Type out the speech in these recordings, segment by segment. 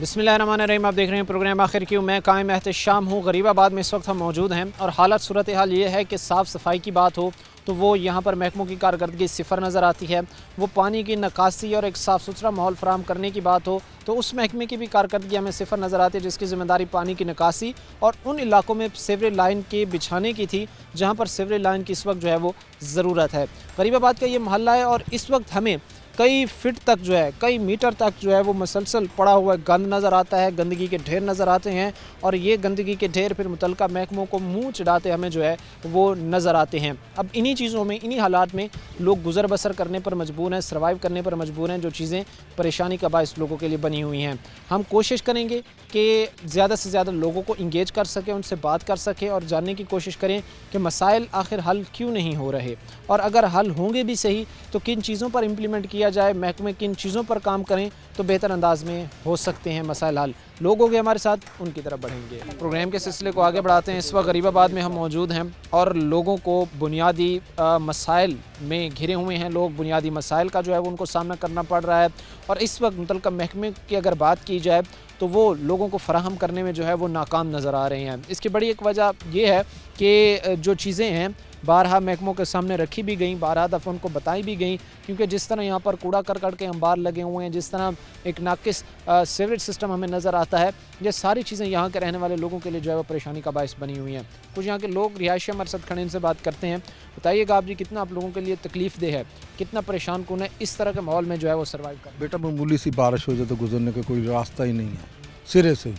बिस्मिल्लाहिर्रहमानिर्रहीम। आप देख रहे हैं प्रोग्राम आखिर क्यों। मैं कायम एहतशाम हूँ। गरीबाबाद में इस वक्त हम मौजूद हैं और हालत सूरत हाल ये है कि साफ़ सफाई की बात हो तो वो यहाँ पर महकमों की कारकर्दगी सिफर नज़र आती है। वो पानी की निकासी और एक साफ़ सुथरा माहौल फराहम करने की बात हो तो उस महकमे की भी कारकर्दगी हमें सिफर नज़र आती है, जिसकी ज़िम्मेदारी पानी की निकासी और उन इलाकों में सीवरेज लाइन के बिछाने की थी जहाँ पर सीवरेज लाइन की इस वक्त जो है वो ज़रूरत है। गरीबाबाद का ये मोहल्ला है और इस वक्त हमें कई फीट तक जो है, कई मीटर तक जो है वो मसलसल पड़ा हुआ गंद नज़र आता है, गंदगी के ढेर नज़र आते हैं और ये गंदगी के ढेर फिर मुतल्लिका महकमों को मुंह चिढ़ाते हमें जो है वो नज़र आते हैं। अब इन्हीं चीज़ों में, इन्हीं हालात में लोग गुज़र बसर करने पर मजबूर हैं, सर्वाइव करने पर मजबूर हैं, जो चीज़ें परेशानी का बायस लोगों के लिए बनी हुई हैं। हम कोशिश करेंगे कि ज़्यादा से ज़्यादा लोगों को इंगेज कर सकें, उनसे बात कर सकें और जानने की कोशिश करें कि मसाइल आखिर हल क्यों नहीं हो रहे और अगर हल होंगे भी सही तो किन चीज़ों पर इम्प्लीमेंट किया जाए, महकमे किन चीज़ों पर काम करें तो बेहतर अंदाज में हो सकते हैं मसाइल हल। लोग होंगे हमारे साथ, उनकी तरफ बढ़ेंगे। प्रोग्राम के सिलसिले को आगे बढ़ाते हैं। इस वक्त गरीबाबाद में हम मौजूद हैं और लोगों को बुनियादी मसाइल में घिरे हुए हैं। लोग बुनियादी मसाइल का जो है वो उनको सामना करना पड़ रहा है और इस वक्त मुतल्लिका महकमे की अगर बात की जाए तो वो लोगों को फराहम करने में जो है वो नाकाम नज़र आ रहे हैं। इसकी बड़ी एक वजह ये है कि जो चीज़ें हैं बारहा महकमों के सामने रखी भी गई, बारहा दफ़ा उनको बताई भी गई, क्योंकि जिस तरह यहाँ पर कूड़ा करकट के अंबार लगे हुए हैं, जिस तरह एक नाकिस सीवरेज सिस्टम हमें नज़र आता है, ये सारी चीज़ें यहाँ के रहने वाले लोगों के लिए जो है वो परेशानी का बायस बनी हुई हैं। कुछ यहाँ के लोग रिहायशी हमारे साथ खड़े, इनसे बात करते हैं। बताइएगा आप जी, कितना आप लोगों के लिए तकलीफ़ देह है, कितना परेशान कौन है इस तरह के माहौल में जो है वो सर्वाइव कर। बेटा मामूली सी बारिश हो जाए तो गुजरने का कोई रास्ता ही नहीं है, सिरे से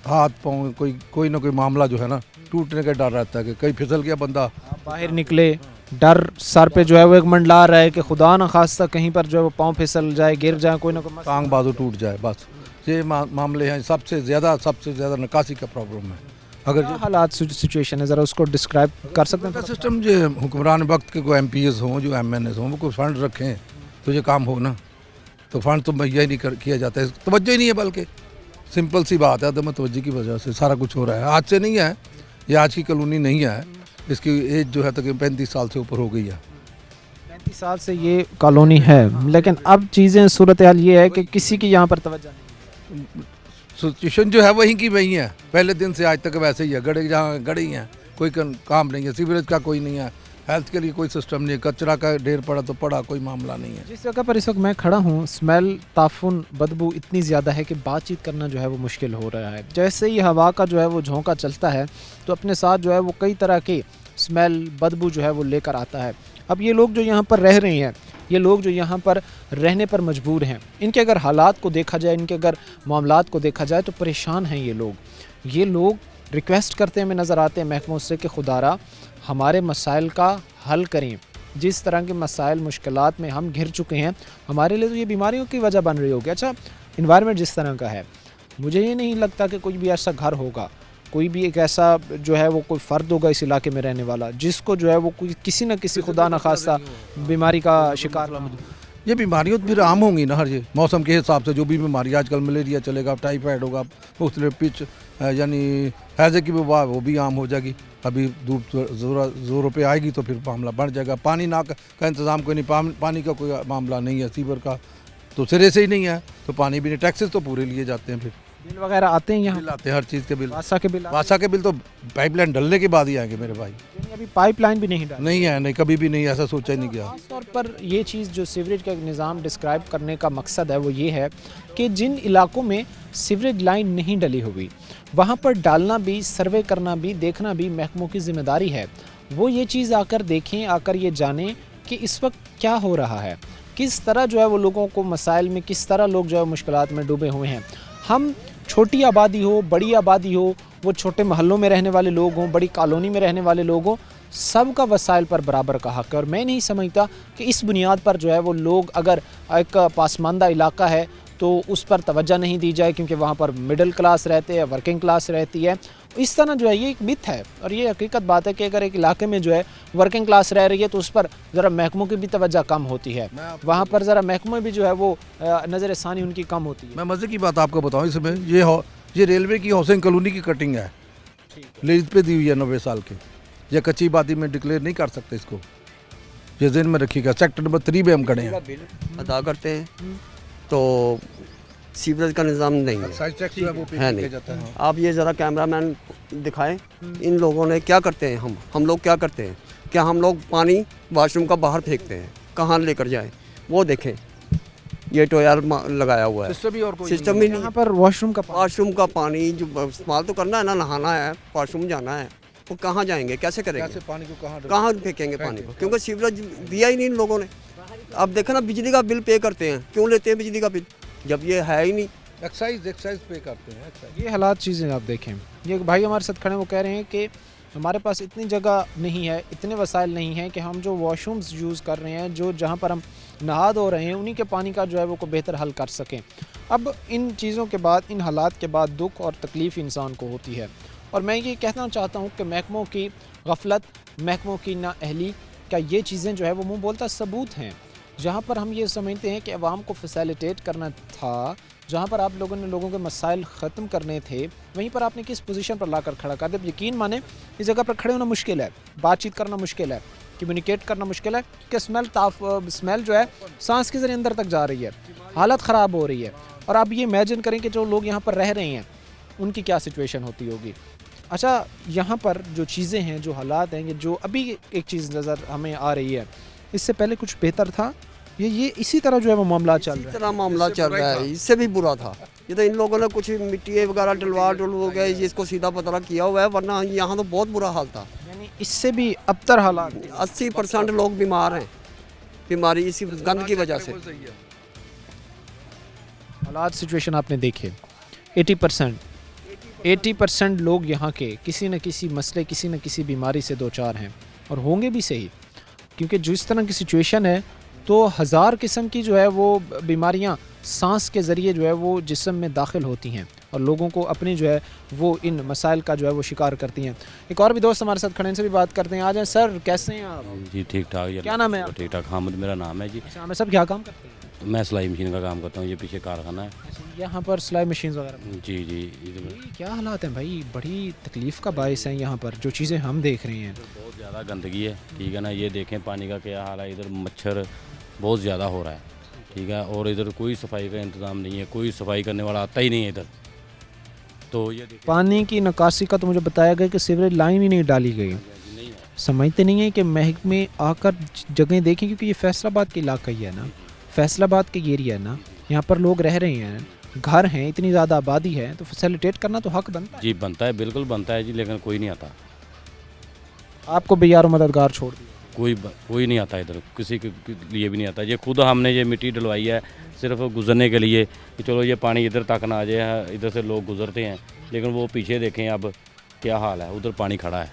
हाथ पाँव कोई ना कोई मामला जो है ना टूटने का डर रहता है कि कहीं फिसल गया बंदा, बाहर निकले डर सर पे जो है वो एक मंडला रहा है कि खुदा न खास्ता कहीं पर जो है वो पाँव फिसल जाए, गिर जाए, कोई ना कोई टांग बाजू टूट जाए, बस ये मामले हैं। सबसे ज़्यादा निकासी का प्रॉब्लम है। अगर क्या हालात सिचुएशन है, ज़रा उसको डिस्क्राइब कर सकते हैं? सिस्टम जो हुक्मरान वक्त के कोई MPs हों, जो MNAs हों, वो कोई फंड रखें तो ये काम हो ना, तो फंड तो मुहैया ही नहीं किया जाता है, तवज्जो ही नहीं है। बल्कि सिंपल सी बात है, तो तवज्जो की वजह से सारा कुछ हो रहा है। आज से नहीं है, ये आज की कॉलोनी नहीं है, इसकी एज जो है तकरीबन 35 साल से ऊपर हो गई है। 35 साल से ये कॉलोनी है, लेकिन अब चीज़ें सूरत हाल ये है कि किसी की यहाँ पर तवज्जो नहीं। सिचुएशन जो है वहीं की वहीं है, पहले दिन से आज तक वैसे ही है। गड़े जहाँ गड़े ही हैं, कोई काम नहीं है, सीवरेज का कोई नहीं है, हेल्थ के लिए कोई सिस्टम नहीं है, कचरा का ढेर पड़ा तो पड़ा, कोई मामला नहीं है। जिस जगह पर इस वक्त मैं खड़ा हूँ, स्मेल, ताफुन, बदबू इतनी ज़्यादा है कि बातचीत करना जो है वो मुश्किल हो रहा है। जैसे ही हवा का जो है वो झोंका चलता है तो अपने साथ जो है वो कई तरह के स्मेल, बदबू जो है वो लेकर आता है। अब ये लोग जो यहाँ पर रह रहे हैं, ये लोग जो यहाँ पर रहने पर मजबूर हैं, इनके अगर हालात को देखा जाए, इनके अगर मामलात को देखा जाए तो परेशान हैं ये लोग रिक्वेस्ट करते हमें नज़र आते हैं महकमों से कि खुदारा हमारे मसाइल का हल करें। जिस तरह के मसाइल मुश्किलात में हम घिर चुके हैं, हमारे लिए तो ये बीमारियों की वजह बन रही होगी। अच्छा, इन्वायरमेंट जिस तरह का है, मुझे ये नहीं लगता कि कोई भी ऐसा घर होगा, कोई भी एक ऐसा जो है वो कोई फ़र्द होगा इस इलाके में रहने वाला जिसको जो है वो कोई किसी न किसी खुदा न खास्ता बीमारी का शिकार। ये बीमारियाँ तो फिर आम होंगी ना, हर ये मौसम के हिसाब से जो भी बीमारी, आजकल मलेरिया चलेगा, टाइफाइड होगा, मुख्तलिफ पिच यानी हैज़े की वबा वो भी आम हो जाएगी। अभी धूप ज़ोरों पे आएगी तो फिर मामला बढ़ जाएगा। पानी ना का इंतज़ाम कोई नहीं, पानी का कोई मामला नहीं है, सीवर का तो सिरे से ही नहीं है, तो पानी भी नहीं, टैक्सेस तो पूरे लिए जाते हैं, फिर बिल वगैरह आते हैं, यहाँ बिल आते हैं, हर चीज़ के बिल। वासा के बिल तो पाइपलाइन डलने के बाद ही आएंगे मेरे भाई। अभी पाइपलाइन भी नहीं डाली? नहीं है, नहीं, कभी भी नहीं, ऐसा सोचा ही नहीं गया। खास तौर पर ये चीज़ जो सीवरेज का निज़ाम डिस्क्राइब करने का मकसद है वो ये है कि जिन इलाकों में सीवरेज लाइन नहीं डली हुई वहाँ पर डालना भी, सर्वे करना भी, देखना भी महकमों की ज़िम्मेदारी है। वो ये चीज़ आकर देखें, आकर ये जानें कि इस वक्त क्या हो रहा है, किस तरह जो है वो लोगों को मसाइल में, किस तरह लोग जो है मुश्किलात में डूबे हुए हैं। हम छोटी आबादी हो, बड़ी आबादी हो, वो छोटे महल्लों में रहने वाले लोग हों, बड़ी कॉलोनी में रहने वाले लोग हों, सबका वसाइल पर बराबर का हक़ है। और मैं नहीं समझता कि इस बुनियाद पर जो है वो लोग, अगर एक पासमानदा इलाका है तो उस पर तवज्जो नहीं दी जाए क्योंकि वहाँ पर मिडिल क्लास रहते हैं, वर्किंग क्लास रहती है। इस तरह जो है ये एक मिथ है और ये हकीकत बात है कि अगर एक इलाके में जो है वर्किंग क्लास रह रही है तो उस पर ज़रा महकमों की भी तवज्जो कम होती है, वहाँ पर ज़रा महकमे भी जो है वो नज़र षानी उनकी कम होती है। मैं मज़े की बात आपको बताऊँ, इसमें ये रेलवे की हाउसिंग कॉलोनी की कटिंग है, लीज पे दी हुई है 90 साल की। ये कच्ची बाती में डिक्लेयर नहीं कर सकते इसको, ये ज़हन में रखिएगा। सेक्टर नंबर 3 में हम खड़े हैं, अदा करते हैं तो सीवरेज का निज़ाम नहीं है। एक्साइज टैक्स जो है वो पे है किया नहीं। जाता है। आप ये ज़रा कैमरा मैन दिखाएं, इन लोगों ने क्या करते हैं, हम लोग क्या करते हैं, क्या हम लोग पानी वाशरूम का बाहर फेंकते हैं, कहाँ लेकर जाएं, वो देखें, ये टोयार लगाया हुआ है, सिस्टम भी और कोई सिस्टम ही नहीं। यहाँ पर वॉशरूम का वाशरूम का पानी जो इस्तेमाल तो करना है ना, नहाना है, वाशरूम जाना है, वो कहाँ जाएंगे, कैसे करेंगे, कैसे पानी को कहाँ फेंकेंगे पानी को, क्योंकि सीवरेज दिया ही नहीं इन लोगों ने। अब देखो ना, बिजली का बिल पे करते हैं, क्यों लेते हैं बिजली का बिल जब ये है ही नहीं। एक्साइज पे करते हैं एक्साइज। ये हालात चीज़ें आप देखें, ये भाई हमारे साथ खड़े हैं, वो कह रहे हैं कि हमारे पास इतनी जगह नहीं है, इतने वसाइल नहीं हैं कि हम जो वॉशरूम्स यूज़ कर रहे हैं, जो जहाँ पर हम नहा धो रहे हैं, उन्हीं के पानी का जो है वो को बेहतर हल कर सकें। अब इन चीज़ों के बाद, इन हालात के बाद दुख और तकलीफ़ इंसान को होती है। और मैं ये कहना चाहता हूँ कि महकमों की गफलत, महकमों की नाअहली का ये चीज़ें जो है वो मुँह बोलता सबूत हैं। जहाँ पर हम ये समझते हैं कि अवाम को फैसिलिटेट करना था, जहाँ पर आप लोगों ने लोगों के मसाइल ख़त्म करने थे, वहीं पर आपने किस पोजीशन पर लाकर खड़ा कर दिया। यकीन माने इस जगह पर खड़े होना मुश्किल है, बातचीत करना मुश्किल है, कम्युनिकेट करना मुश्किल है, कि स्मेल जो है सांस के ज़रिए अंदर तक जा रही है, हालत ख़राब हो रही है। और आप ये इमेजिन करें कि जो लोग यहाँ पर रह रहे हैं उनकी क्या सिचुएशन होती होगी। अच्छा, यहाँ पर जो चीज़ें हैं, जो हालात हैं, जो अभी एक चीज़ नज़र हमें आ रही है, इससे पहले कुछ बेहतर था, ये इसी तरह जो है वो मामला चल रहा है। इसी तरह मामला चल रहा है, इससे भी बुरा था। ये तो इन लोगों ने कुछ मिट्टी वगैरह डलवा गए, इसको सीधा पतला किया हुआ है, वरना यहाँ तो बहुत बुरा हाल था। यानी इससे भी अबतर हालात, 80% लोग बीमार हैं, बीमारी इसी गंद की वजह से। हालात सिचुएशन आपने देखे, 80% लोग यहाँ के किसी न किसी मसले, किसी न किसी बीमारी से दो चार हैं, और होंगे भी सही, क्योंकि जिस तरह की सिचुएशन है तो 1000 किस्म की जो है वो बीमारियाँ सांस के ज़रिए जो है वो जिस्म में दाखिल होती हैं और लोगों को अपने जो है वो इन मसाइल का जो है वो शिकार करती हैं। एक और भी दोस्त हमारे साथ खड़े हैं, इनसे भी बात करते हैं। आ जाएं सर, कैसे हैं आप? जी ठीक ठाक। क्या नाम है आपका? ठीक ठाक, हामिद मेरा नाम है जी। अच्छा, हमें सब क्या काम करते हैं? मैं सिलाई मशीन का काम करता हूँ, ये पीछे कारखाना है। अच्छा, यहाँ पर सिलाई मशीन वगैरह। जी जी। ये क्या हालात हैं भाई, बड़ी तकलीफ़ का बायस है यहाँ पर जो चीज़ें हम देख रहे हैं। बहुत ज़्यादा गंदगी है, ठीक है ना। ये देखें पानी का क्या हाल है, इधर मच्छर बहुत ज़्यादा हो रहा है, ठीक है। और इधर कोई सफाई का इंतज़ाम नहीं है, कोई सफाई करने वाला आता ही नहीं है इधर। तो ये पानी की निकासी का तो मुझे बताया गया कि सीवरेज लाइन ही नहीं डाली गई। समझते नहीं है कि महकमे आकर जगह देखें, क्योंकि ये फैसलाबाद के इलाका ही है ना, फैसलाबाद के एरिया है ना, यहाँ पर लोग रह रहे हैं, घर हैं, इतनी ज़्यादा आबादी है, तो फैसिलिटेट करना तो हक बनता है। जी बनता है, बिल्कुल बनता है जी, लेकिन कोई नहीं आता। आपको बेयार मददगार छोड़ दिया, कोई नहीं आता इधर, किसी के लिए भी नहीं आता। ये खुद हमने ये मिट्टी डलवाई है सिर्फ गुजरने के लिए कि चलो ये पानी इधर तक ना आ जाए, इधर से लोग गुजरते हैं। लेकिन वो पीछे देखें अब क्या हाल है, उधर पानी खड़ा है,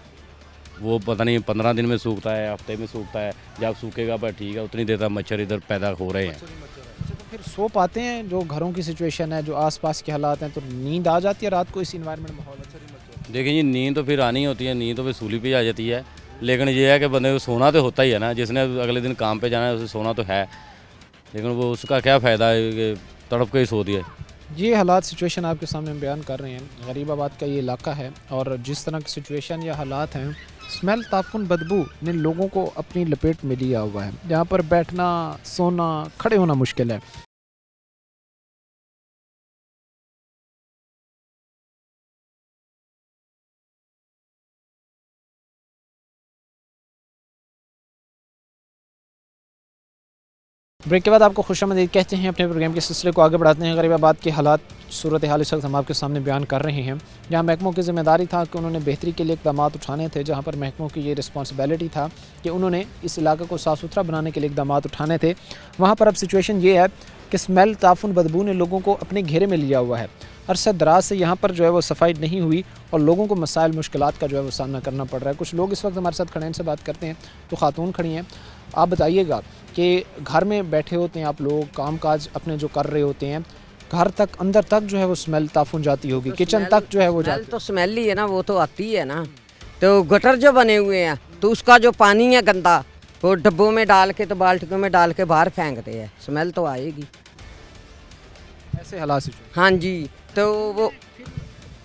वो पता नहीं 15 दिन में सूखता है, हफ्ते में सूखता है, जब सूखेगा पर ठीक है, उतनी देर तक मच्छर इधर पैदा हो रहे हैं। तो फिर सो पाते हैं, जो घरों की सिचुएशन है, जो आसपास के हालात हैं, तो नींद आ जाती है रात को इस इन्वायरमेंट माहौल? देखिए जी, नींद तो फिर आनी होती है, नींद तो फिर सूली पे आ जाती है, लेकिन ये है कि बंदे को सोना तो होता ही है ना, जिसने अगले दिन काम पे जाना है उसे सोना तो है, लेकिन वो उसका क्या फ़ायदा है कि तड़प के ही सो दिया। ये हालात सिचुएशन आपके सामने हम बयान कर रहे हैं। गरीबाबाद का ये इलाका है और जिस तरह की सिचुएशन या हालात हैं, स्मेल, ताफुन, बदबू ने लोगों को अपनी लपेट में लिया हुआ है। यहाँ पर बैठना, सोना, खड़े होना मुश्किल है। ब्रेक के बाद आपको खुशामदीद कहते हैं। अपने प्रोग्राम के सिलसिले को आगे बढ़ाते हैं। गरीबाबाद के हालात, सूरत हाल इस वक्त हम आपके सामने बयान कर रहे हैं। जहाँ महकमों की ज़िम्मेदारी था कि उन्होंने बेहतरी के लिए इक़दाम उठाने थे, जहाँ पर महकमों की ये रिस्पॉन्सिबिलिटी था कि उन्होंने इस इलाके को साफ़ सुथरा बनाने के लिए इक़दाम उठाने थे, वहाँ पर अब सिचुएशन ये है कि स्मेल, ताफुन, बदबू ने लोगों को अपने घेरे में लिया हुआ है। अरसा दराज से यहाँ पर जो है वो सफाई नहीं हुई और लोगों को मसाइल, मुश्किलात का जो है वो सामना करना पड़ रहा है। कुछ लोग इस वक्त हमारे साथ खड़े हैं, इनसे बात करते हैं। तो खातून खड़ी हैं, आप बताइएगा कि घर में बैठे होते हैं आप लोग, काम काज अपने जो कर रहे होते हैं, घर तक, अंदर तक जो है वो स्मेल, ताफुन जाती होगी, किचन तक जो है वो जाती। तो स्मेल ही है ना, वो तो आती है ना। तो गटर जो बने हुए हैं, तो उसका जो पानी है गंदा, वो डब्बों में डाल के, तो बाल्टियों में डाल के बाहर फेंकते हैं, स्मेल तो आएगी। ऐसे हालात सिचुएशन। हाँ जी, तो वो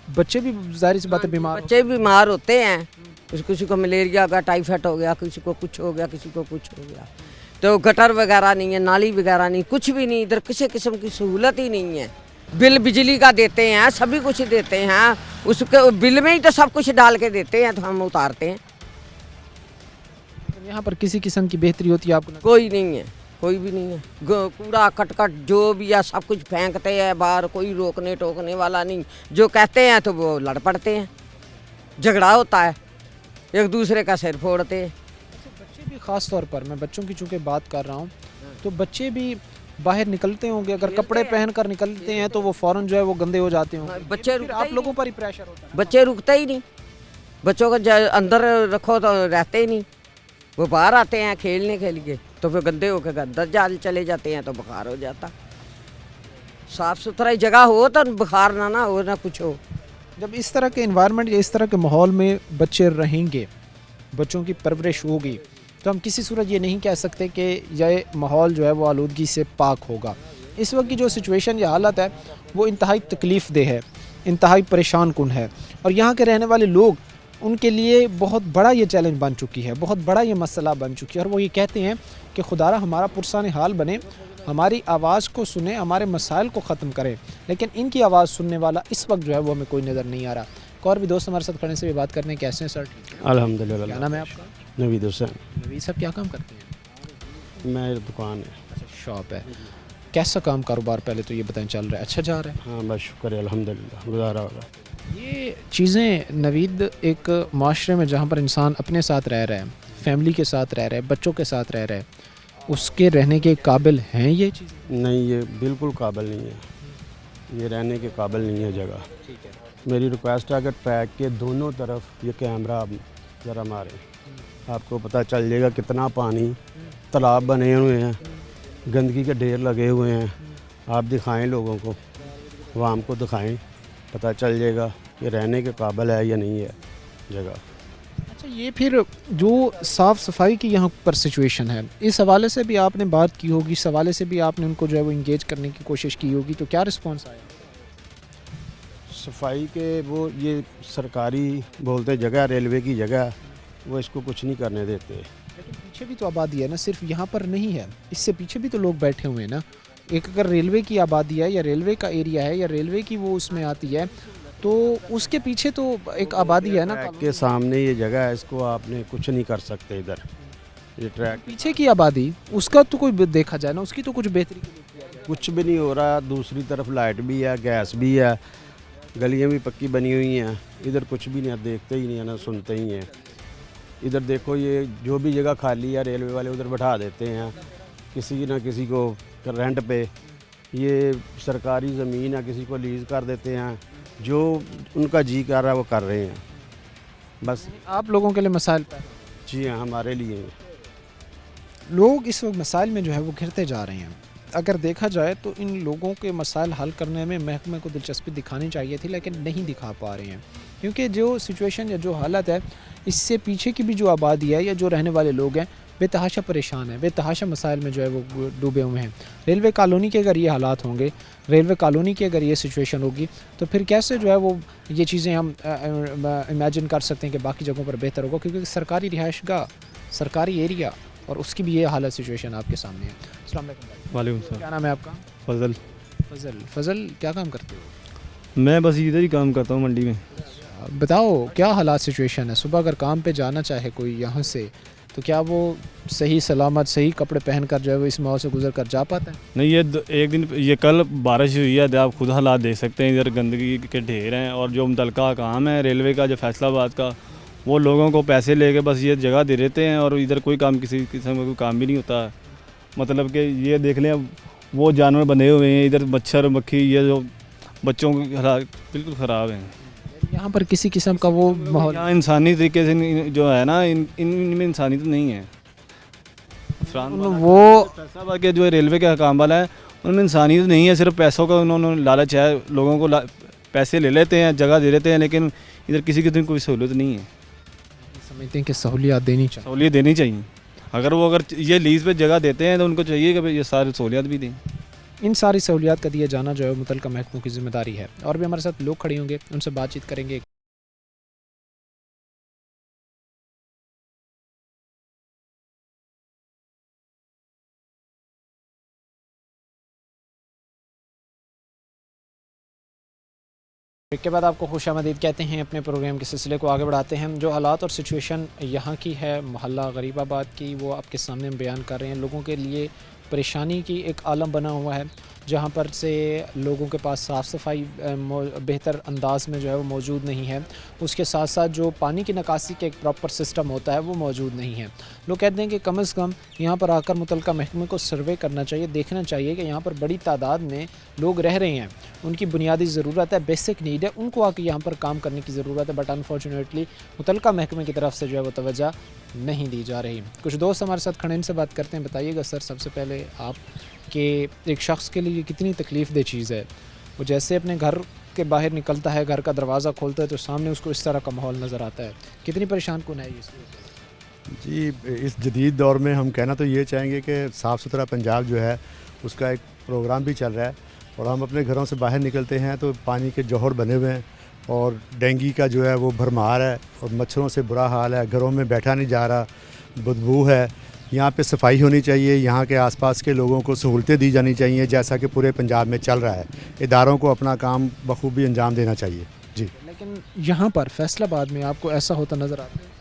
बच्चे भी ज़ाहिर सी बात है बीमार बच्चे बीमार होते हैं, किसी को मलेरिया का, टाइफाइड हो गया, किसी को कुछ हो गया, किसी को कुछ हो गया। तो गटर वगैरह नहीं है, नाली वगैरह नहीं, कुछ भी नहीं, इधर किसी किस्म की सहूलत ही नहीं है। बिल बिजली का देते हैं, सभी कुछ देते हैं, उसके बिल में ही तो सब कुछ डाल के देते हैं, तो हम उतारते हैं। यहाँ पर किसी किस्म की बेहतरी होती है आपको नजर? कोई नहीं है, कोई भी नहीं है। कूड़ा कटकट जो भी है सब कुछ फेंकते हैं बाहर, कोई रोकने टोकने वाला नहीं। जो कहते हैं तो वो लड़ पड़ते हैं, झगड़ा होता है, एक दूसरे का सिर फोड़ते हैं। बच्चे भी ख़ास तौर पर, मैं बच्चों की चूँकि बात कर रहा हूँ, तो बच्चे भी बाहर निकलते होंगे, अगर कपड़े पहन कर निकलते हैं तो वो फ़ौरन जो है वो गंदे हो जाते होंगे। बच्चे फिर रुकते आप ही लोगों पर ही प्रेशर होता है। बच्चे रुकते ही नहीं, बच्चों को अंदर रखो तो रहते ही नहीं। वो बाहर आते हैं खेलने के लिए तो फिर गंदे होकर अंदर जाल चले जाते हैं तो बुखार हो जाता। साफ़ सुथरा जगह हो तो बुखार ना हो ना कुछ हो। जब इस तरह के इन्वायरमेंट या इस तरह के माहौल में बच्चे रहेंगे, बच्चों की परवरिश होगी, तो हम किसी सूरत ये नहीं कह सकते कि यह माहौल जो है वो आलूदगी से पाक होगा। इस वक्त की जो सिचुएशन या हालत है वो इंतहाई तकलीफ़ देह है, इंतहाई परेशान कुन है, और यहाँ के रहने वाले लोग, उनके लिए बहुत बड़ा ये चैलेंज बन चुकी है, बहुत बड़ा ये मसला बन चुकी है। और वो ये कहते हैं कि खुदारा हमारा पुरसान हाल बने, हमारी आवाज़ को सुने, हमारे मसाइल को ख़त्म करें, लेकिन इनकी आवाज़ सुनने वाला इस वक्त जो है वो हमें कोई नज़र नहीं आ रहा। एक और भी दोस्त हमारे साथ खड़े से भी बात करते हैं। कैसे हैं सर? क्या अल्हम्दुलिल्लाह। नाम है आपका? नवीद हुसैन। नवीद साहब क्या काम करते हैं? मेरी दुकान है। अच्छा, शॉप है। कैसा काम कारोबार पहले तो ये बताएं चल रहा है? अच्छा जा रहा है? हाँ बस शुक्र है अल्हम्दुलिल्लाह, गुजारा हो रहा है। ये चीज़ें नवीद, एक माशरे में जहाँ पर इंसान अपने साथ रह रहा है, फैमिली के साथ रह रहा है, बच्चों के साथ रह रहा है, उसके रहने के काबिल हैं ये चीज़ें? नहीं, ये बिल्कुल काबिल नहीं है, ये रहने के काबिल नहीं है जगह। ठीक है। मेरी रिक्वेस्ट है अगर ट्रैक के दोनों तरफ ये कैमरा आप ज़रा मारें, आपको पता चल जाएगा कितना पानी, तालाब बने हुए हैं, गंदगी के ढेर लगे हुए हैं। आप दिखाएं लोगों को, आवाम को दिखाएं, पता चल जाएगा कि रहने के काबिल है या नहीं है जगह। अच्छा, ये फिर जो साफ़ सफाई की यहाँ पर सिचुएशन है, इस हवाले से भी आपने बात की होगी, इस हवाले से भी आपने उनको जो है वो इंगेज करने की कोशिश की होगी, तो क्या रिस्पॉन्स आया? सफाई के वो ये सरकारी बोलते जगह, रेलवे की जगह, वो इसको कुछ नहीं करने देते। लेकिन पीछे भी तो आबादी है ना, सिर्फ यहाँ पर नहीं है, इससे पीछे भी तो लोग बैठे हुए हैं ना। एक अगर रेलवे की आबादी है या रेलवे का एरिया है या रेलवे की वो उसमें आती है, तो उसके पीछे तो एक आबादी है ना। ट्रैक के सामने ये जगह है, इसको आपने कुछ नहीं कर सकते इधर, ये ट्रैक पीछे की आबादी, उसका तो कोई देखा जाए ना, उसकी तो कुछ बेहतरी के लिए किया जाए। कुछ भी नहीं हो रहा। दूसरी तरफ लाइट भी है, गैस भी है, गलियां भी पक्की बनी हुई हैं, इधर कुछ भी नहीं, देखते ही नहीं है ना सुनते ही हैं। इधर देखो, ये जो भी जगह खाली है रेलवे वाले उधर बैठा देते हैं किसी ना किसी को रेंट पे। ये सरकारी ज़मीन है, किसी को लीज़ कर देते हैं, जो उनका जी कर रहा है वो कर रहे हैं बस। आप लोगों के लिए मसाइल पैदा, जी हाँ, हमारे लिए लोग इस वक्त मसाइल में जो है वो घिरते जा रहे हैं। अगर देखा जाए तो इन लोगों के मसाइल हल करने में महकमे को दिलचस्पी दिखानी चाहिए थी, लेकिन नहीं दिखा पा रहे हैं, क्योंकि जो सिचुएशन या जो हालत है, इससे पीछे की भी जो आबादी है या जो रहने वाले लोग हैं बेतहाशा परेशान है, बेतहाशा मसाइल में जो है वो डूबे हुए हैं। रेलवे कॉलोनी के अगर ये हालात होंगे, रेलवे कॉलोनी की अगर ये सिचुएशन होगी, तो फिर कैसे जो है वो ये चीज़ें हम इमेजिन कर सकते हैं कि बाकी जगहों पर बेहतर होगा, क्योंकि सरकारी रिहाइशगाह, सरकारी एरिया, और उसकी भी ये हालत सिचुएशन आपके सामने है। अस्सलाम वालेकुम भाई। वालेकुम सलाम। क्या नाम है आपका? फजल। फजल क्या काम करते हो? मैं बस इधर ही काम करता हूँ, मंडी में। बताओ क्या हालात सिचुएशन है? सुबह अगर काम पे जाना चाहे कोई यहाँ से, तो क्या वो सही सलामत सही कपड़े पहन कर जो है वो इस माहौल से गुजर कर जा पाता है? नहीं, ये एक दिन ये कल बारिश हुई है, आप खुद हालात देख सकते हैं, इधर गंदगी के ढेर हैं। और जो मुतलका काम है रेलवे का, जो फैसलाबाद का, वो लोगों को पैसे लेके बस ये जगह दे देते हैं, और इधर कोई काम, किसी किस्म का कोई काम भी नहीं होता। मतलब कि ये देख लें, वो जानवर बने हुए हैं इधर, मच्छर मक्खी, ये जो बच्चों के हालात बिल्कुल ख़राब हैं। यहाँ पर किसी किस्म का वो माहौल, यहाँ इंसानी तरीके से जो है ना, इनमें इंसानी तो नहीं है। वो फैसलाबाद के जो रेलवे के काम वाला है, उनमें इंसानियत नहीं है, सिर्फ पैसों का उन्होंने लालच है, लोगों को पैसे ले लेते हैं, जगह दे देते हैं, लेकिन इधर किसी किस्म की कोई सहूलियत नहीं है। समझते हैं कि सहूलियत देनी चाहिए। सहूलियत देनी चाहिए। अगर ये लीज़ पे जगह देते हैं तो उनको चाहिए कि भाई ये सारी सहूलियत भी दें। इन सारी सहूलियात का दिया जाना जो है मुतल्लिका महकमों की ज़िम्मेदारी है। और भी हमारे साथ लोग खड़े होंगे, उनसे बातचीत करेंगे। एक के बाद आपको खुशामदीद कहते हैं। अपने प्रोग्राम के सिलसिले को आगे बढ़ाते हैं। जो हालात और सिचुएशन यहाँ की है मोहल्ला गरीबाबाद की, वो आपके सामने हम बयान कर रहे हैं। लोगों के लिए परेशानी की एक आलम बना हुआ है, जहाँ पर से लोगों के पास साफ़ सफाई बेहतर अंदाज में जो है वो मौजूद नहीं है। उसके साथ साथ जो पानी की निकासी का एक प्रॉपर सिस्टम होता है वो मौजूद नहीं है। लोग कहते हैं कि कम से कम यहाँ पर आकर मुतलका महकमे को सर्वे करना चाहिए, देखना चाहिए कि यहाँ पर बड़ी तादाद में लोग रह रहे हैं, उनकी बुनियादी ज़रूरत है, बेसिक नीड है, उनको आकर यहाँ पर काम करने की ज़रूरत है। बट अनफॉर्चुनेटली मुतलका महकमे की तरफ से जो है वो तवज्जो नहीं दी जा रही। कुछ दोस्त हमारे साथ खड़े, इनसे बात करते हैं। बताइएगा सर, सबसे पहले आप कि एक शख्स के लिए कितनी तकलीफ़ दह चीज़ है, वो जैसे अपने घर के बाहर निकलता है, घर का दरवाज़ा खोलता है तो सामने उसको इस तरह का माहौल नज़र आता है। कितनी परेशान कौन है ये? जी, इस जदीद दौर में हम कहना तो ये चाहेंगे कि साफ़ सुथरा पंजाब जो है उसका एक प्रोग्राम भी चल रहा है, और हम अपने घरों से बाहर निकलते हैं तो पानी के जौहर बने हुए हैं, और डेंगू का जो है वो भरमार है, और मच्छरों से बुरा हाल है। घरों में बैठा नहीं जा रहा, बदबू है। यहाँ पे सफाई होनी चाहिए, यहाँ के आसपास के लोगों को सहूलतें दी जानी चाहिए, जैसा कि पूरे पंजाब में चल रहा है। इदारों को अपना काम बखूबी अंजाम देना चाहिए। जी, लेकिन यहाँ पर फैसलाबाद में आपको ऐसा होता नज़र आता है?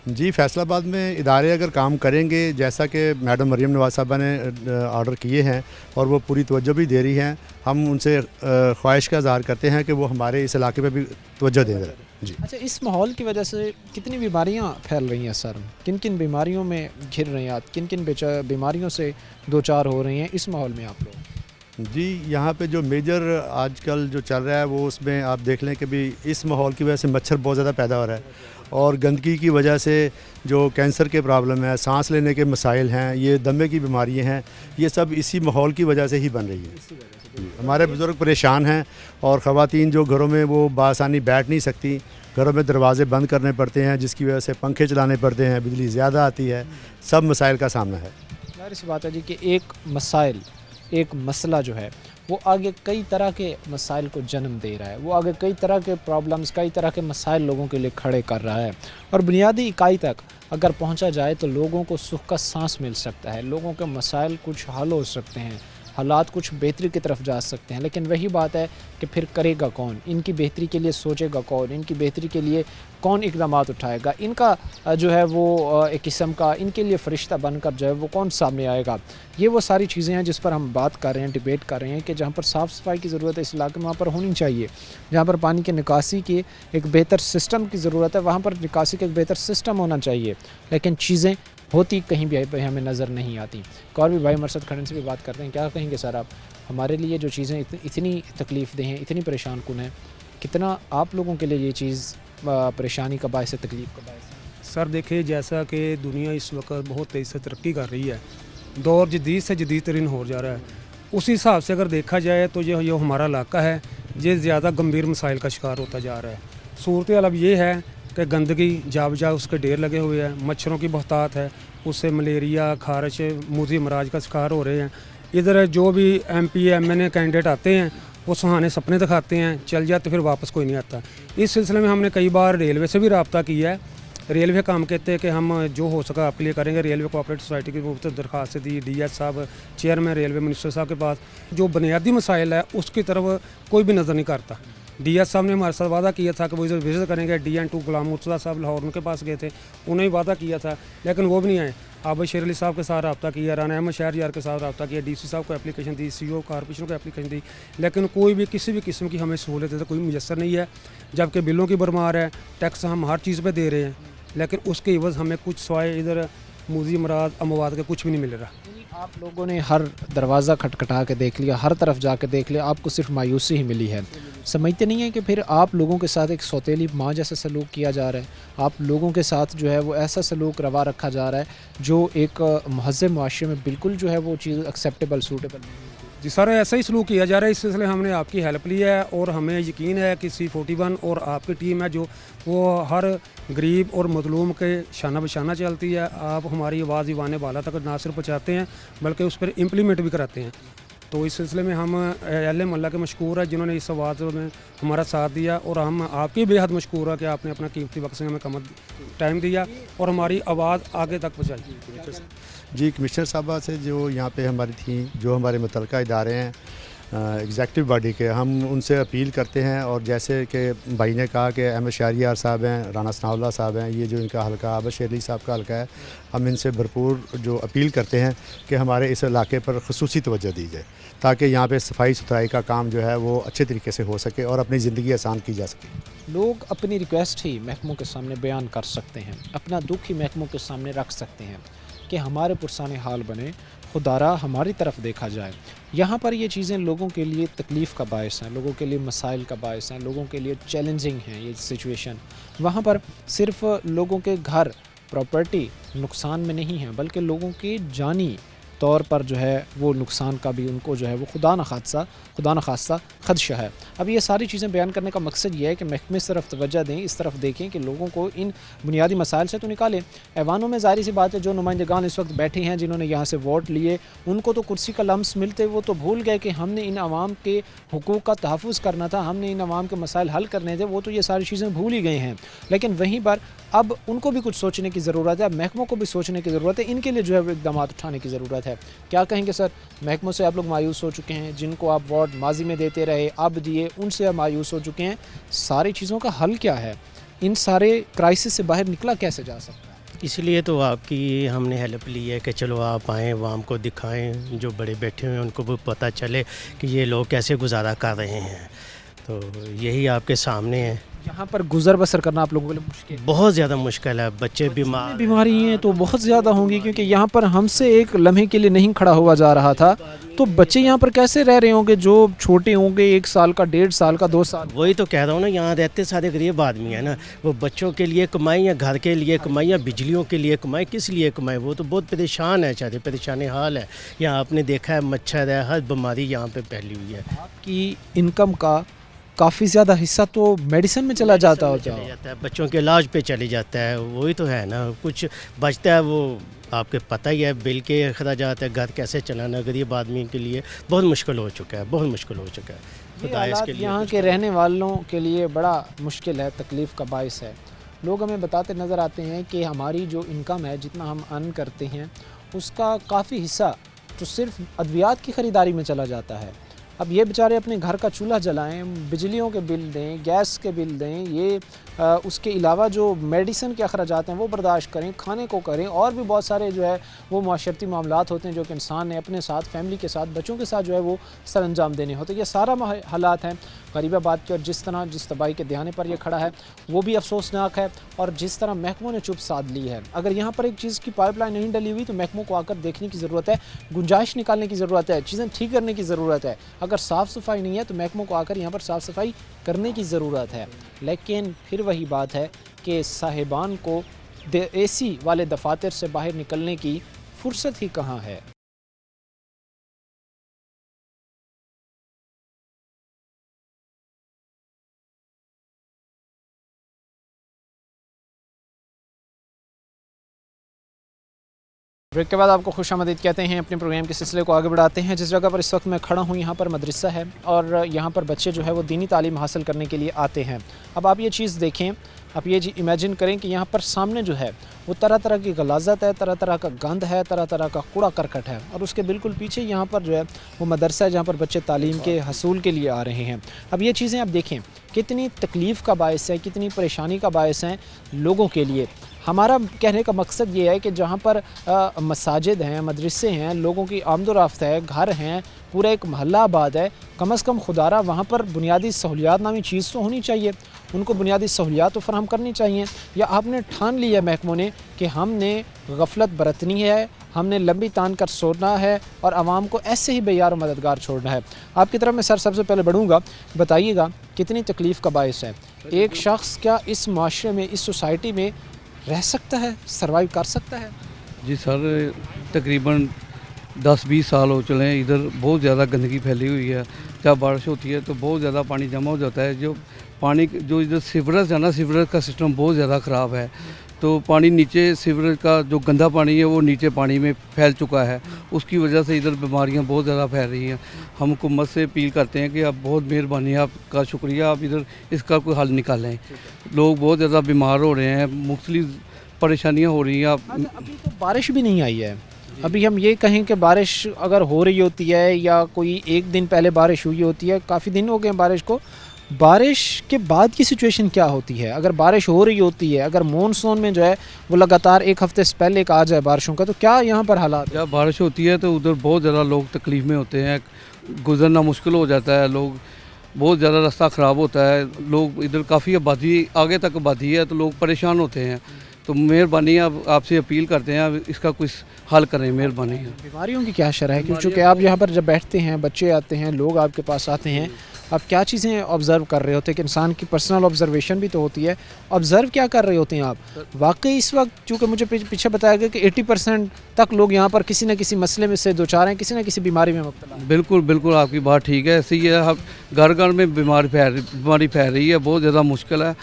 जी, फैसलाबाद में इदारे अगर काम करेंगे जैसा कि मैडम मरीम नवाज साहबा ने ऑर्डर किए हैं, और वो पूरी तवज्जो भी दे रही हैं, हम उनसे ख्वाहिश का इज़हार करते हैं कि वो हमारे इस इलाके पे भी तवज्जो दें। जी, अच्छा, इस माहौल की वजह से कितनी बीमारियां फैल रही हैं सर? किन किन बीमारियों में घिर रहे हैं आप? किन किन बीमारियों से दो चार हो रही हैं इस माहौल में आप लोग? जी, यहाँ पे जो मेजर आजकल जो चल रहा है वो उसमें आप देख लें कि भी इस माहौल की वजह से मच्छर बहुत ज़्यादा पैदा हो रहा है, और गंदगी की वजह से जो कैंसर के प्रॉब्लम है, सांस लेने के मसाइल हैं, ये दमे की बीमारियाँ हैं, ये सब इसी माहौल की वजह से ही बन रही है। हमारे बुज़ुर्ग परेशान हैं, और ख़वातीन जो घरों में वो बासानी बैठ नहीं सकती, घरों में दरवाज़े बंद करने पड़ते हैं, जिसकी वजह से पंखे चलाने पड़ते हैं, बिजली ज़्यादा आती है, सब मसाइल का सामना है। जाहिर सी बात है जी कि एक मसला जो है वो आगे कई तरह के मसाइल को जन्म दे रहा है, वो आगे कई तरह के प्रॉब्लम्स, कई तरह के मसाइल लोगों के लिए खड़े कर रहा है, और बुनियादी इकाई तक अगर पहुंचा जाए तो लोगों को सुख का सांस मिल सकता है, लोगों के मसाइल कुछ हल हो सकते हैं, हालात कुछ बेहतरी की तरफ जा सकते हैं। लेकिन वही बात है कि फिर करेगा कौन? इनकी बेहतरी के लिए सोचेगा कौन? इनकी बेहतरी के लिए कौन इक़दामात उठाएगा? इनका जो है वो एक किस्म का इनके लिए फ़रिश्ता बनकर जो है वो कौन सामने आएगा? ये वो सारी चीज़ें हैं जिस पर हम बात कर रहे हैं, डिबेट कर रहे हैं कि जहाँ पर साफ़ सफाई की ज़रूरत है इस इलाके में, वहाँ पर होनी चाहिए। जहाँ पर पानी के निकासी की एक बेहतर सिस्टम की ज़रूरत है, वहाँ पर निकासी का एक बेहतर सिस्टम होना चाहिए। लेकिन चीज़ें होती कहीं भी हमें नज़र नहीं आती। एक और भी भाई हमारे साथ खड़े से भी बात करते हैं। क्या कहेंगे सर आप, हमारे लिए जो चीज़ें इतनी तकलीफ़ दें हैं, इतनी परेशान कुन हैं, कितना आप लोगों के लिए ये चीज़ परेशानी का बायस है, तकलीफ़ का बायस है? सर देखिए, जैसा कि दुनिया इस वक्त बहुत तेज़ी से तरक्की कर रही है, दौर जदीद से जदीद तरीन हो जा रहा है, उसी हिसाब से अगर देखा जाए तो जो हमारा इलाका है ये ज़्यादा गंभीर मसाइल का शिकार होता जा रहा है। सूरत हाल अब ये है कि गंदगी जा बजा उसके ढेर लगे हुए हैं, मच्छरों की बहुतात है, उससे मलेरिया, खारिश, मूजी अमराज का शिकार हो रहे हैं। इधर जो भी MP MNA कैंडिडेट आते हैं वो सुहाने सपने दिखाते हैं, चल जाते फिर वापस कोई नहीं आता। इस सिलसिले में हमने कई बार रेलवे से भी रब्ता किया है। रेलवे का हम कहते हैं कि हम जो हो सका आपके लिए करेंगे। रेलवे कोऑपरेटिव सोसाइटी की मुफ्त दरख्वास्त दी, DS साहब चेयरमैन रेलवे मिनिस्टर साहब के पास, जो बुनियादी मसाइल है उसकी तरफ कोई भी नज़र नहीं करता। DS साहब ने हमारे साथ वादा किया था कि वो इधर विजिट करेंगे। DN2 गुलाम मुर्तज़ा साहब लाहौर उनके पास गए थे, उन्हें भी वादा किया था, लेकिन वो भी नहीं आए। आबिद शेर अली साहब के साथ रब्ता किया, राना अहमद शहरयार के साथ रब्ता किया, DC साहब को एप्लीकेशन दी, CO कॉर्पोरेशन को एप्लीकेशन दी, लेकिन कोई भी किसी भी किस्म की हमें सहूलत कोई मुयसर नहीं है। जबकि बिलों की भरमार है, टैक्स हम हर चीज़ पर दे रहे हैं, लेकिन उसके एवज़ हमें कुछ सवाए इधर मूजी अमराज अमवाद के कुछ भी नहीं मिल रहा। आप लोगों ने हर दरवाज़ा खटखटा के देख लिया, हर तरफ जाके देख लिया, आपको सिर्फ मायूसी ही मिली है। समझते नहीं है कि फिर आप लोगों के साथ एक सौतेली माँ जैसा सलूक किया जा रहा है, आप लोगों के साथ जो है वो ऐसा सलूक रवा रखा जा रहा है जो एक महज़ब मुआशरे में बिल्कुल जो है वो चीज़ एक्सेप्टेबल, सूटेबल नहीं है। जी सर, ऐसा ही सलूक किया जा रहा है। इस सिलसिले हमने आपकी हेल्प ली है, और हमें यकीन है कि C41 और आपकी टीम है जो वो हर गरीब और मजलूम के शाना बशाना चलती है। आप हमारी आवाज़ ईवान बाला तक ना सिर्फ पहुँचाते हैं बल्कि उस पर इम्प्लीमेंट भी कराते हैं। तो इस सिलसिले में हम अहले मोहल्ला के मशकूर है जिन्होंने इस आवाज़ में हमारा साथ दिया, और हम आपकी बेहद मशकूर है कि आपने अपना कीमती वक्त से हमें कम टाइम दिया और हमारी आवाज़ आगे तक पहुँचाई। जी, कमिश्नर साहबा से जो यहाँ पे हमारी थी, जो हमारे मुतलका इदारे हैं, ایگزیکٹو باڈی کے، ہم ان سے اپیل کرتے ہیں، اور جیسے کہ بھائی نے کہا کہ احمد شہریار صاحب ہیں، رانا ثناء اللہ صاحب ہیں، یہ جو ان کا حلقہ عابد شیرلی صاحب کا حلقہ ہے، ہم ان سے بھرپور جو اپیل کرتے ہیں کہ ہمارے اس علاقے پر خصوصی توجہ دی جائے، تاکہ یہاں پہ صفائی ستھرائی کا کام جو ہے وہ اچھے طریقے سے ہو سکے اور اپنی زندگی آسان کی جا سکے۔ لوگ اپنی ریکویسٹ ہی محکموں کے سامنے بیان کر سکتے ہیں، اپنا دکھ ہی محکموں کے سامنے رکھ سکتے ہیں کہ ہمارے پرسان حال بنے، خدارا ہماری طرف دیکھا جائے۔ یہاں پر یہ چیزیں لوگوں کے لیے تکلیف کا باعث ہیں، لوگوں کے لیے مسائل کا باعث ہیں، لوگوں کے لیے چیلنجنگ ہیں یہ سچویشن۔ وہاں پر صرف لوگوں کے گھر پراپرٹی نقصان میں نہیں ہیں، بلکہ لوگوں کے جانی طور پر جو ہے وہ نقصان کا بھی ان کو جو ہے وہ خدا نخواستہ خدشہ ہے۔ اب یہ ساری چیزیں بیان کرنے کا مقصد یہ ہے کہ محکمے اس طرف توجہ دیں، اس طرف دیکھیں کہ لوگوں کو ان بنیادی مسائل سے تو نکالیں۔ ایوانوں میں ظاہری سی بات ہے جو نمائندگان اس وقت بیٹھے ہیں، جنہوں نے یہاں سے ووٹ لیے، ان کو تو کرسی کا لمس ملتے وہ تو بھول گئے کہ ہم نے ان عوام کے حقوق کا تحفظ کرنا تھا، ہم نے ان عوام کے مسائل حل کرنے تھے، وہ تو یہ ساری چیزیں بھول ہی گئے ہیں۔ لیکن وہیں پر اب ان کو بھی کچھ سوچنے کی ضرورت ہے، محکموں کو بھی سوچنے کی ضرورت ہے، ان کے لیے جو ہے وہ اقدامات اٹھانے کی ضرورت ہے۔ کیا کہیں گے سر، محکموں سے آپ لوگ مایوس ہو چکے ہیں، جن کو آپ ووٹ ماضی میں دیتے رہے، اب دیے، ان سے آپ مایوس ہو چکے ہیں، ساری چیزوں کا حل کیا ہے؟ ان سارے کرائسس سے باہر نکلا کیسے جا سکتا ہے؟ اس لیے تو آپ کی ہم نے ہیلپ لی ہے کہ چلو آپ آئیں، عوام کو دکھائیں، جو بڑے بیٹھے ہوئے ہیں ان کو بھی پتہ چلے کہ یہ لوگ کیسے گزارا کر رہے ہیں، تو یہی آپ کے سامنے ہے۔ یہاں پر گزر بسر کرنا آپ لوگوں کے لیے مشکل، بہت زیادہ مشکل ہے، بچے بیماری ہیں تو بہت زیادہ ہوں گی، کیونکہ یہاں پر ہم سے ایک لمحے کے لیے نہیں کھڑا ہوا جا رہا تھا، تو بچے یہاں پر کیسے رہ رہے ہوں گے جو چھوٹے ہوں گے، 1 سال کا، 1.5 سال کا، 2 سال؟ وہی تو کہہ رہا ہوں نا، یہاں رہتے سارے غریب آدمی ہیں نا، وہ بچوں کے لیے کمائیں یا گھر کے لیے کمائیں یا بجلیوں کے لیے کمائیں، کس لیے کمائیں؟ وہ تو بہت پریشان ہے، چاہتے پریشان حال ہے۔ یہاں آپ نے دیکھا ہے مچھر ہے، ہر بیماری یہاں پہ پھیلی ہوئی ہے۔ آپ کی انکم کا کافی زیادہ حصہ تو میڈیسن میں چلا جاتا ہے، بچوں کے علاج پہ چلے جاتا ہے، وہی تو ہے نا، کچھ بچتا ہے وہ آپ کے پتہ ہی ہے، بل کے اخراجات ہے، گھر کیسے چلانا غریب آدمی کے لیے بہت مشکل ہو چکا ہے، بہت مشکل ہو چکا ہے۔ خدا اس کے لیے یہاں کے رہنے والوں کے لیے بڑا مشکل ہے، تکلیف کا باعث ہے۔ لوگ ہمیں بتاتے نظر آتے ہیں کہ ہماری جو انکم ہے، جتنا ہم ارن کرتے ہیں، اس کا کافی حصہ تو صرف ادویات کی خریداری میں چلا جاتا ہے۔ اب یہ بیچارے اپنے گھر کا چولہا جلائیں، بجلیوں کے بل دیں، گیس کے بل دیں، یہ اس کے علاوہ جو میڈیسن کے اخراجات ہیں وہ برداشت کریں، کھانے کو کریں، اور بھی بہت سارے جو ہے وہ معاشرتی معاملات ہوتے ہیں جو کہ انسان نے اپنے ساتھ، فیملی کے ساتھ، بچوں کے ساتھ جو ہے وہ سر انجام دینے ہوتے ہیں۔ یہ سارا حالات ہیں غریب آباد کے، اور جس تباہی کے دہانے پر یہ کھڑا ہے وہ بھی افسوسناک ہے، اور جس طرح محکموں نے چپ سادھ لی ہے۔ اگر یہاں پر ایک چیز کی پائپ لائن نہیں ڈلی ہوئی تو محکموں کو آ کر دیکھنے کی ضرورت ہے، گنجائش نکالنے کی ضرورت ہے، چیزیں ٹھیک کرنے کی ضرورت ہے۔ اگر صاف صفائی نہیں ہے تو محکموں کو آ کر یہاں پر صاف صفائی کرنے کی ضرورت ہے۔ لیکن پھر وہی بات ہے کہ صاحبان کو اے سی والے دفاتر سے باہر نکلنے کی فرصت ہی کہاں ہے۔ بریک کے بعد آپ کو خوش آمدید کہتے ہیں، اپنے پروگرام کے سلسلے کو آگے بڑھاتے ہیں۔ جس جگہ پر اس وقت میں کھڑا ہوں یہاں پر مدرسہ ہے، اور یہاں پر بچے جو ہے وہ دینی تعلیم حاصل کرنے کے لیے آتے ہیں۔ اب آپ یہ چیز دیکھیں، آپ یہ امیجن کریں کہ یہاں پر سامنے جو ہے وہ طرح طرح کی غلاظت ہے، طرح طرح کا گند ہے، طرح طرح کا کوڑا کرکٹ ہے، اور اس کے بالکل پیچھے یہاں پر جو ہے وہ مدرسہ ہے جہاں پر بچے تعلیم کے حصول کے لیے آ رہے ہیں۔ اب یہ چیزیں آپ دیکھیں کتنی تکلیف کا باعث ہے، کتنی پریشانی کا باعث ہیں لوگوں کے لیے۔ ہمارا کہنے کا مقصد یہ ہے کہ جہاں پر مساجد ہیں، مدرسے ہیں، لوگوں کی آمد و رفت ہے، گھر ہیں، پورا ایک محلہ آباد ہے، کم از کم خدارہ وہاں پر بنیادی سہولیات نامی چیز تو ہونی چاہیے، ان کو بنیادی سہولیات تو فراہم کرنی چاہیے۔ یا آپ نے ٹھان لیا محکموں نے کہ ہم نے غفلت برتنی ہے، ہم نے لمبی تان کر سونا ہے، اور عوام کو ایسے ہی بے یار و مددگار چھوڑنا ہے۔ آپ کی طرف میں سر سب سے پہلے بڑھوں گا، بتائیے گا کتنی تکلیف کا باعث ہے ایک شخص کیا اس معاشرے میں، اس سوسائٹی میں رہ سکتا ہے، سروائیو کر سکتا ہے؟ جی سر، تقریباً 10-20 سال ہو چلے ہیں، ادھر بہت زیادہ گندگی پھیلی ہوئی ہے۔ جب بارش ہوتی ہے تو بہت زیادہ پانی جمع ہو جاتا ہے، جو پانی جو ادھر سیوریج ہے نا، سیوریج کا سسٹم بہت زیادہ خراب ہے، تو پانی نیچے، سیوریج کا جو گندا پانی ہے وہ نیچے پانی میں پھیل چکا ہے، اس کی وجہ سے ادھر بیماریاں بہت زیادہ پھیل رہی ہیں۔ ہم حکومت سے اپیل کرتے ہیں کہ آپ بہت مہربانی ہے، آپ کا شکریہ، آپ ادھر اس کا کوئی حل نکالیں۔ لوگ بہت زیادہ بیمار ہو رہے ہیں، مختلف پریشانیاں ہو رہی ہیں۔ ابھی تو بارش بھی نہیں آئی ہے، अभी हम ये कहें कि बारिश अगर हो रही होती है या कोई एक दिन पहले बारिश हुई होती है, काफ़ी दिन हो गए हैं बारिश को, बारिश के बाद की सिचुएशन क्या होती है? अगर बारिश हो रही होती है, अगर मॉनसून में जो है वो लगातार एक हफ्ते से पहले एक आ जाए बारिशों का, तो क्या यहाँ पर हालात? जब बारिश होती है तो उधर बहुत ज़्यादा लोग तकलीफ़ में होते हैं, गुजरना मुश्किल हो जाता है, लोग बहुत ज़्यादा रास्ता ख़राब होता है, लोग इधर काफ़ी आबादी आगे तक आबादी है तो लोग परेशान होते हैं। तो मेहरबानी आप आपसे अपील करते हैं आप इसका कुछ हल करें, मेहरबानी है। बीमारियों की क्या शरह है? क्योंकि आप यहाँ पर जब बैठते हैं, बच्चे आते हैं, लोग आपके पास आते हैं, आप क्या चीज़ें ऑब्ज़र्व कर रहे होते हैं? कि इंसान की पर्सनल ऑब्जर्वेशन भी तो होती है, ऑब्ज़र्व क्या कर रहे होते हैं आप? वाकई इस वक्त चूँकि मुझे पीछे बताया गया कि 80% तक लोग यहाँ पर किसी न किसी मसले में से दो चार हैं, किसी न किसी बीमारी में मुब्तला हैं। बिल्कुल बिल्कुल आपकी बात ठीक है, ऐसे ही है। हम घर घर में बीमारी फैल रही है, बहुत ज़्यादा मुश्किल है।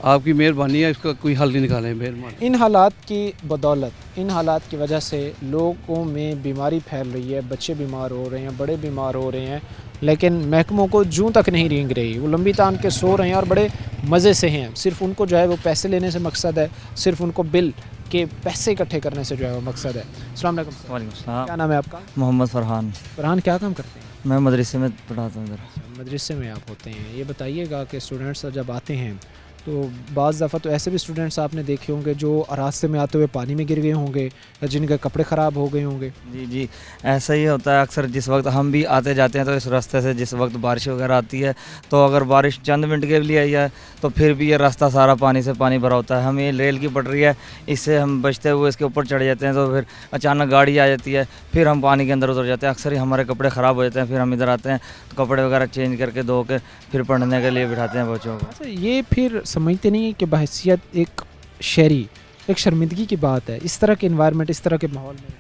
आपकी मेहरबानी है, इसका कोई हल नहीं निकालें, मेहरबानी। इन हालात की बदौलत, इन हालात की वजह से लोगों में बीमारी फैल रही है, बच्चे बीमार हो रहे हैं, बड़े बीमार हो रहे हैं, लेकिन महकमों को जूं तक नहीं रेंग रही। वो लंबी तान के सो रहे हैं और बड़े मज़े से हैं। सिर्फ उनको जो है वो पैसे लेने से मकसद है, सिर्फ उनको बिल के पैसे इकट्ठे करने से जो है वो मकसद है। अस्सलाम वालेकुम सर। वालेकुम सलाम। क्या नाम है आपका? मोहम्मद फरहान। फरहान, क्या काम करते हैं? मैं मदरसे में पढ़ाता हूँ इधर। मदरसे में आप होते हैं। ये बताइएगा कि स्टूडेंट्स जब आते हैं तो बाज़ दफ़ा तो ऐसे भी स्टूडेंट्स आपने देखे होंगे जो रास्ते में आते हुए पानी में गिर गए होंगे या जिनके कपड़े ख़राब हो गए होंगे। जी जी, ऐसा ही होता है अक्सर। जिस वक्त हम भी आते जाते हैं तो इस रास्ते से जिस वक्त बारिश वगैरह आती है तो अगर बारिश चंद मिनट के लिए आई है तो फिर भी ये रास्ता सारा पानी से पानी भरा होता है। हम ये रेल की पटरी है, इससे हम बचते हुए इसके ऊपर चढ़ जाते हैं तो फिर अचानक गाड़ी आ जाती है, फिर हम पानी के अंदर उतर जाते हैं। अक्सर ही हमारे कपड़े ख़राब हो जाते हैं, फिर हम इधर आते हैं तो कपड़े वगैरह चेंज करके धो के फिर पढ़ने के लिए बिठाते हैं बच्चों को। अच्छा, ये फिर समझते नहीं कि बहैसियत एक शहरी एक शर्मिंदगी की बात है इस तरह के इन्वायरमेंट, इस तरह के माहौल में?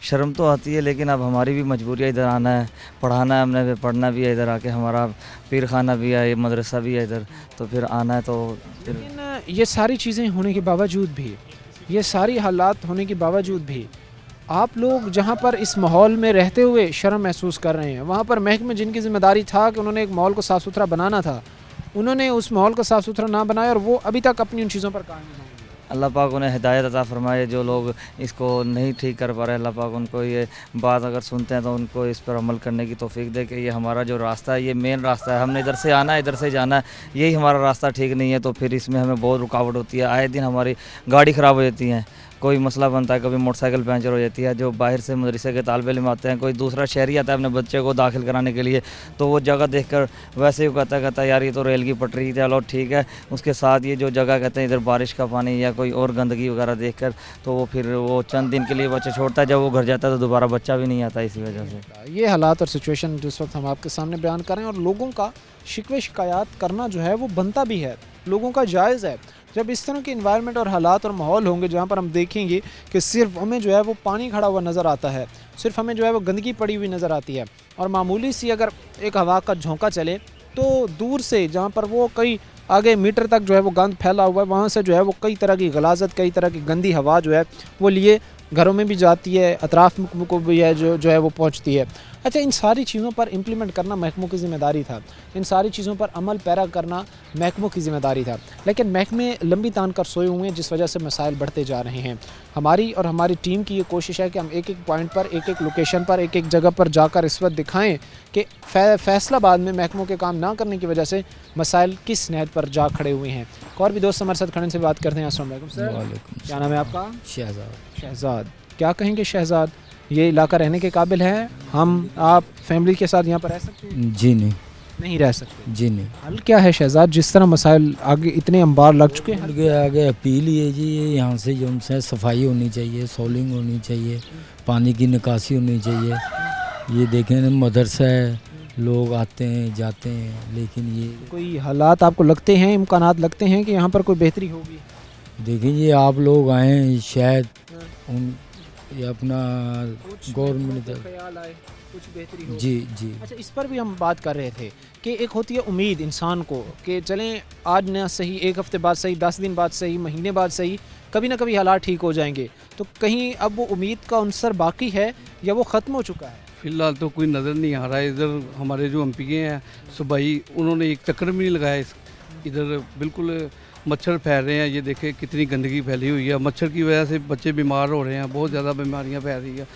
शर्म तो आती है, लेकिन अब हमारी भी मजबूरी है, इधर आना है, पढ़ाना है, हमने पढ़ना भी है इधर आके, हमारा पीर खाना भी है, मदरसा भी है इधर, तो फिर आना है। तो फिर लेकिन ये सारी चीज़ें होने के बावजूद भी, ये सारी हालात होने के बावजूद भी आप लोग जहाँ पर इस माहौल में रहते हुए शर्म महसूस कर रहे हैं, वहाँ पर महकमे जिनकी ज़िम्मेदारी था कि उन्होंने एक माहौल को साफ़ सुथरा बनाना था, उन्होंने उस माहौल को साफ़ सुथरा ना बनाया और वो अभी तक अपनी उन चीज़ों पर कायम नहीं। अल्लाह पाक उन्हें हिदायत अता फरमाए। जो लोग इसको नहीं ठीक कर पा रहे, अल्लाह पाक उनको ये बात अगर सुनते हैं तो उनको इस पर अमल करने की तौफीक दे कि ये हमारा जो रास्ता है ये मेन रास्ता है, हमने इधर से आना है, इधर से जाना है, यही हमारा रास्ता ठीक नहीं है तो फिर इसमें हमें बहुत रुकावट होती है। आए दिन हमारी गाड़ी ख़राब हो जाती है, कोई मसला बनता है, कभी मोटरसाइकिल पंचर हो जाती है। जो बाहर से मदरसे के तालिब इल्म आते हैं, कोई दूसरा शहरी आता है अपने बच्चे को दाखिल कराने के लिए, तो वो जगह देखकर वैसे ही कहता है यार ये तो रेल की पटरी, चलो ठीक है। उसके साथ ये जो जगह कहते हैं इधर बारिश का पानी या कोई और गंदगी वगैरह देखकर तो वो फिर वो चंद दिन के लिए बच्चा छोड़ता है, जब वो घर जाता है तो दोबारा बच्चा भी नहीं आता इसी वजह से। ये हालात और सिचुएशन जिस वक्त हम आपके सामने बयान कर रहे हैं और लोगों का शिकवे शिकायत करना जो है वो बनता भी है, लोगों का जायज़ है। जब इस तरह के इन्वायरमेंट और हालात और माहौल होंगे जहाँ पर हम देखेंगे कि सिर्फ हमें जो है वो पानी खड़ा हुआ नज़र आता है, सिर्फ हमें जो है वो गंदगी पड़ी हुई नज़र आती है और मामूली सी अगर एक हवा का झोंका चले तो दूर से जहाँ पर वो कई आगे मीटर तक जो है वो गंद फैला हुआ है, वहाँ से जो है वो कई तरह की गलाजत, कई तरह की गंदी हवा जो है वो लिए घरों में भी जाती है, अतराफ़ को भी है जो है वो पहुँचती है। अच्छा, इन सारी चीज़ों पर इम्प्लीमेंट करना महकमों की ज़िम्मेदारी था, इन सारी चीज़ों पर अमल पैरा करना महकमों की ज़िम्मेदारी था, लेकिन महकमे लंबी तान कर सोए हुए हैं जिस वजह से मसाइल बढ़ते जा रहे हैं। हमारी और हमारी टीम की ये कोशिश है कि हम एक एक पॉइंट पर, एक एक लोकेशन पर, एक एक जगह पर जाकर इस वक्त दिखाएँ कि फैसलाबाद में महकमों के काम ना करने की वजह से मसाइल किस नहज पर जा खड़े हुए हैं। और भी दोस्त हमारे साथ खड़े से बात करते हैं। अस्सलाम वालेकुम सर, क्या नाम है आपका? शहजाद। क्या कहेंगे शहजाद, ये इलाका रहने के काबिल है? हम आप फैमिली के साथ यहाँ पर रह सकते हैं? जी नहीं रह सकते। जी नहीं। हल क्या है शहजाद, जिस तरह मसाइल आगे इतने अंबार लग चुके हैं? आगे अपील ये जी, ये यहाँ से जो हमसे सफाई होनी चाहिए, सोलिंग होनी चाहिए, पानी की निकासी होनी चाहिए। ये देखें मदरसा है, लोग आते हैं जाते हैं, लेकिन ये कोई हालात आपको लगते हैं, इम्कानात लगते हैं कि यहाँ पर कोई बेहतरी होगी? देखें ये आप लोग आए शायद उन ये अपना गवर्नमेंट ख्याल आए कुछ बेहतरी हो। जी जी। अच्छा, इस पर भी हम बात कर रहे थे कि एक होती है उम्मीद इंसान को कि चलें आज ना सही, एक हफ्ते बाद सही, 10 दिन बाद सही, महीने बाद सही, कभी ना कभी हालात ठीक हो जाएंगे। तो कहीं अब वो उम्मीद का अंसर बाकी है या वो ख़त्म हो चुका है? फ़िलहाल तो कोई नज़र नहीं आ रहा है। इधर हमारे जो MP हैं सुबाई, उन्होंने एक चक्कर भी नहीं लगाया इधर, बिल्कुल मच्छर फैल रहे हैं, ये देखें कितनी गंदगी फैली हुई है। मच्छर की वजह से बच्चे बीमार हो रहे हैं, बहुत ज़्यादा बीमारियां फैल रही है।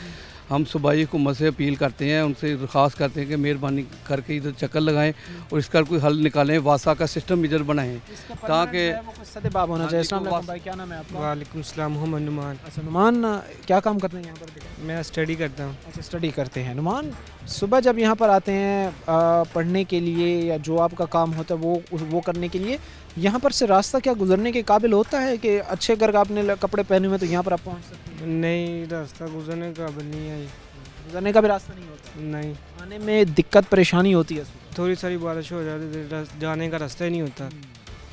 हम सूबाई हुकूमत से अपील करते हैं, उनसे दरख्वास्त करते हैं कि मेहरबानी करके इधर चक्कर लगाएं और इसका कोई हल निकालें, वासा का सिस्टम इधर बनाएं ताकि सदेबाब होना चाहिए। अस्सलाम वालेकुम भाई, क्या नाम है आपका? वालेकुम सलाम, मोहम्मद नुमान। अच्छा नुमान, क्या काम करते हैं यहाँ पर? मैं स्टडी करता हूँ। अच्छा, स्टडी करते हैं। नुमान, सुबह जब यहाँ पर आते हैं पढ़ने के लिए या जो आपका काम होता है वो करने के लिए, यहाँ पर से रास्ता क्या गुजरने के काबिल होता है कि अच्छे अगर आपने कपड़े पहने हुए तो यहाँ पर आप पहुँच सकते हैं? नहीं, रास्ता गुजरने का काबिल नहीं है, गुजरने का भी रास्ता नहीं होता? नहीं, आने में दिक्कत परेशानी होती है? थोड़ी सारी बारिश हो जाती है, जाने का रास्ता ही नहीं होता।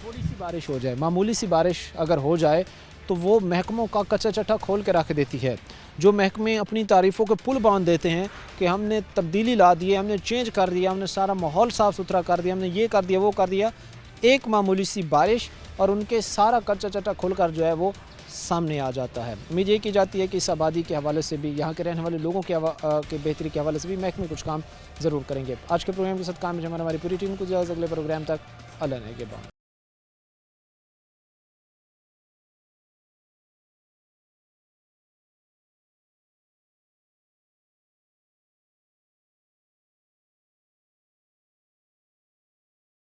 थोड़ी सी बारिश हो जाए, मामूली सी बारिश अगर हो जाए तो वो महकमों का कच्चा चट्टा खोल के रख देती है। जो महकमे अपनी तारीफ़ों के पुल बांध देते हैं कि हमने तब्दीली ला दी है, हमने चेंज कर दिया, हमने सारा माहौल साफ़ सुथरा कर दिया, हमने ये कर दिया वो कर दिया, एक मामूली सी बारिश और उनके सारा कच्चा चट्टा खुल कर जो है वो सामने आ जाता है। उम्मीद ये की जाती है कि इस आबादी के हवाले से भी, यहाँ के रहने वाले लोगों के बेहतरी के हवाले से भी महकमे कुछ काम ज़रूर करेंगे। आज के प्रोग्राम के साथ काम में हमारी पूरी टीम को इजाज़त, अगले प्रोग्राम तक अल्लाह ने के बाद।